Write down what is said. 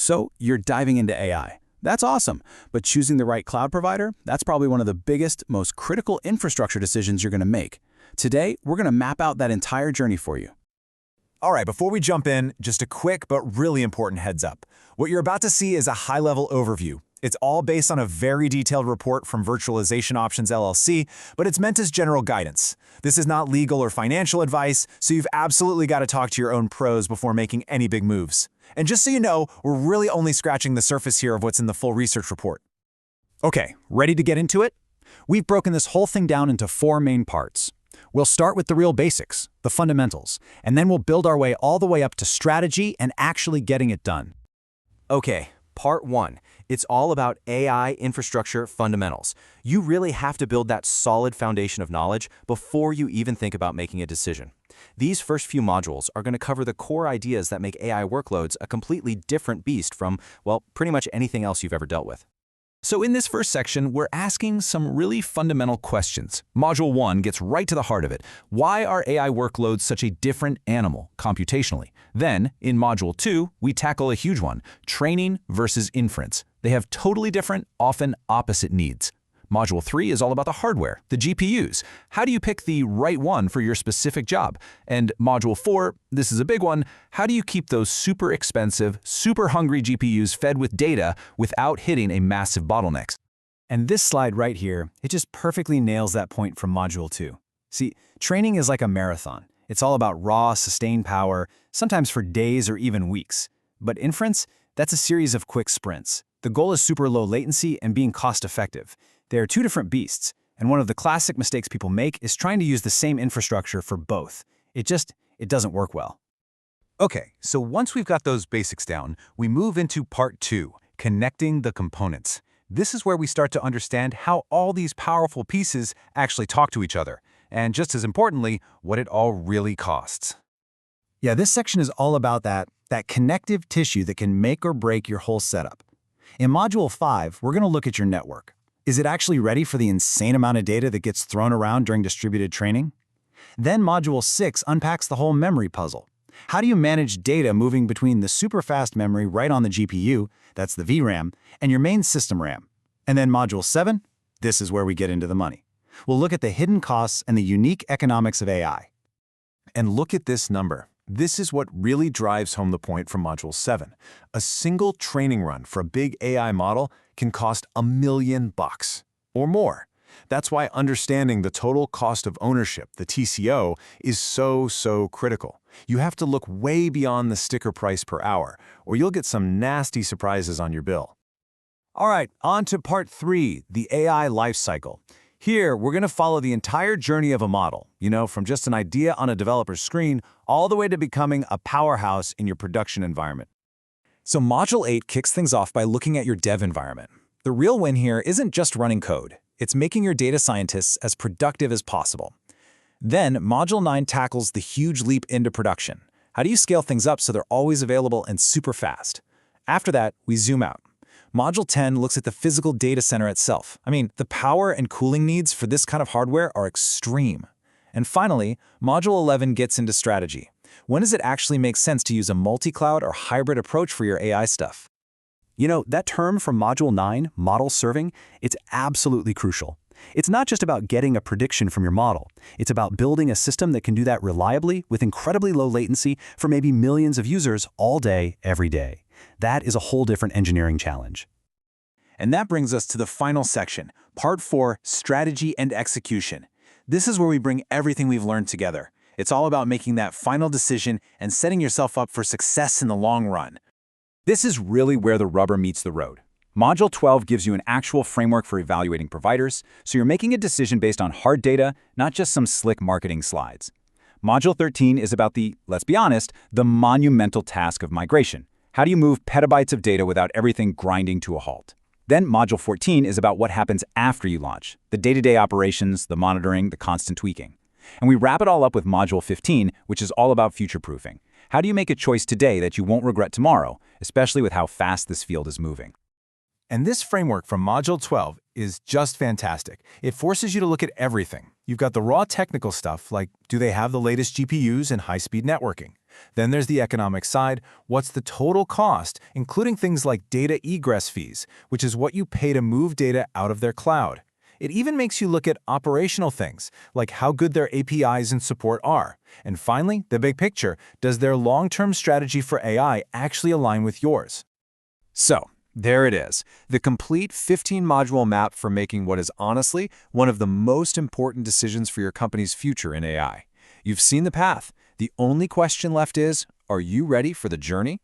So you're diving into AI. That's awesome, but choosing the right cloud provider, that's probably one of the biggest, most critical infrastructure decisions you're going to make. Today, we're going to map out that entire journey for you. All right, before we jump in, just a quick but really important heads up. What you're about to see is a high-level overview. It's all based on a very detailed report from Virtualization Options LLC, but it's meant as general guidance. This is not legal or financial advice, so you've absolutely got to talk to your own pros before making any big moves. And just so you know, we're really only scratching the surface here of what's in the full research report. Okay, ready to get into it? We've broken this whole thing down into 4 main parts. We'll start with the real basics, the fundamentals, and then we'll build our way all the way up to strategy and actually getting it done. Okay, part 1. It's all about AI infrastructure fundamentals. You really have to build that solid foundation of knowledge before you even think about making a decision. These first few modules are going to cover the core ideas that make AI workloads a completely different beast from, well, pretty much anything else you've ever dealt with. So in this first section, we're asking some really fundamental questions. Module 1 gets right to the heart of it. Why are AI workloads such a different animal computationally? Then, in Module 2, we tackle a huge one, training versus inference. They have totally different, often opposite needs. Module 3 is all about the hardware, the GPUs. How do you pick the right one for your specific job? And Module 4, this is a big one, how do you keep those super expensive, super hungry GPUs fed with data without hitting a massive bottleneck? And this slide right here, it just perfectly nails that point from Module 2. See, training is like a marathon. It's all about raw, sustained power, sometimes for days or even weeks. But inference, that's a series of quick sprints. The goal is super low latency and being cost-effective. They are 2 different beasts, and one of the classic mistakes people make is trying to use the same infrastructure for both. It doesn't work well. Okay, so once we've got those basics down, we move into part 2, connecting the components. This is where we start to understand how all these powerful pieces actually talk to each other, and just as importantly, what it all really costs. Yeah, this section is all about that connective tissue that can make or break your whole setup. In Module 5, we're going to look at your network. Is it actually ready for the insane amount of data that gets thrown around during distributed training? Then Module 6 unpacks the whole memory puzzle. How do you manage data moving between the super fast memory right on the GPU, that's the VRAM, and your main system RAM? And then Module 7, this is where we get into the money. We'll look at the hidden costs and the unique economics of AI. And look at this number. This is what really drives home the point from Module 7. A single training run for a big AI model can cost $1 million or more. That's why understanding the total cost of ownership, the TCO, is so critical. You have to look way beyond the sticker price per hour, or you'll get some nasty surprises on your bill. All right, on to part 3, the AI lifecycle. Here, we're going to follow the entire journey of a model, from just an idea on a developer's screen all the way to becoming a powerhouse in your production environment. So Module 8 kicks things off by looking at your dev environment. The real win here isn't just running code. It's making your data scientists as productive as possible. Then Module 9 tackles the huge leap into production. How do you scale things up so they're always available and super fast? After that, we zoom out. Module 10 looks at the physical data center itself. The power and cooling needs for this kind of hardware are extreme. And finally, Module 11 gets into strategy. When does it actually make sense to use a multi-cloud or hybrid approach for your AI stuff? That term from Module 9, model serving, it's absolutely crucial. It's not just about getting a prediction from your model. It's about building a system that can do that reliably with incredibly low latency for maybe millions of users all day, every day. That is a whole different engineering challenge. And that brings us to the final section, Part 4, Strategy and Execution. This is where we bring everything we've learned together. It's all about making that final decision and setting yourself up for success in the long run. This is really where the rubber meets the road. Module 12 gives you an actual framework for evaluating providers, so you're making a decision based on hard data, not just some slick marketing slides. Module 13 is about let's be honest, the monumental task of migration. How do you move petabytes of data without everything grinding to a halt? Then Module 14 is about what happens after you launch, the day-to-day operations, the monitoring, the constant tweaking. And we wrap it all up with Module 15, which is all about future-proofing. How do you make a choice today that you won't regret tomorrow, especially with how fast this field is moving? And this framework from Module 12 is just fantastic. It forces you to look at everything. You've got the raw technical stuff, like do they have the latest GPUs and high-speed networking? Then there's the economic side. What's the total cost, including things like data egress fees, which is what you pay to move data out of their cloud. It even makes you look at operational things, like how good their APIs and support are. And finally, the big picture, does their long-term strategy for AI actually align with yours? So, there it is, the complete 15-module map for making what is honestly one of the most important decisions for your company's future in AI. You've seen the path. The only question left is, are you ready for the journey?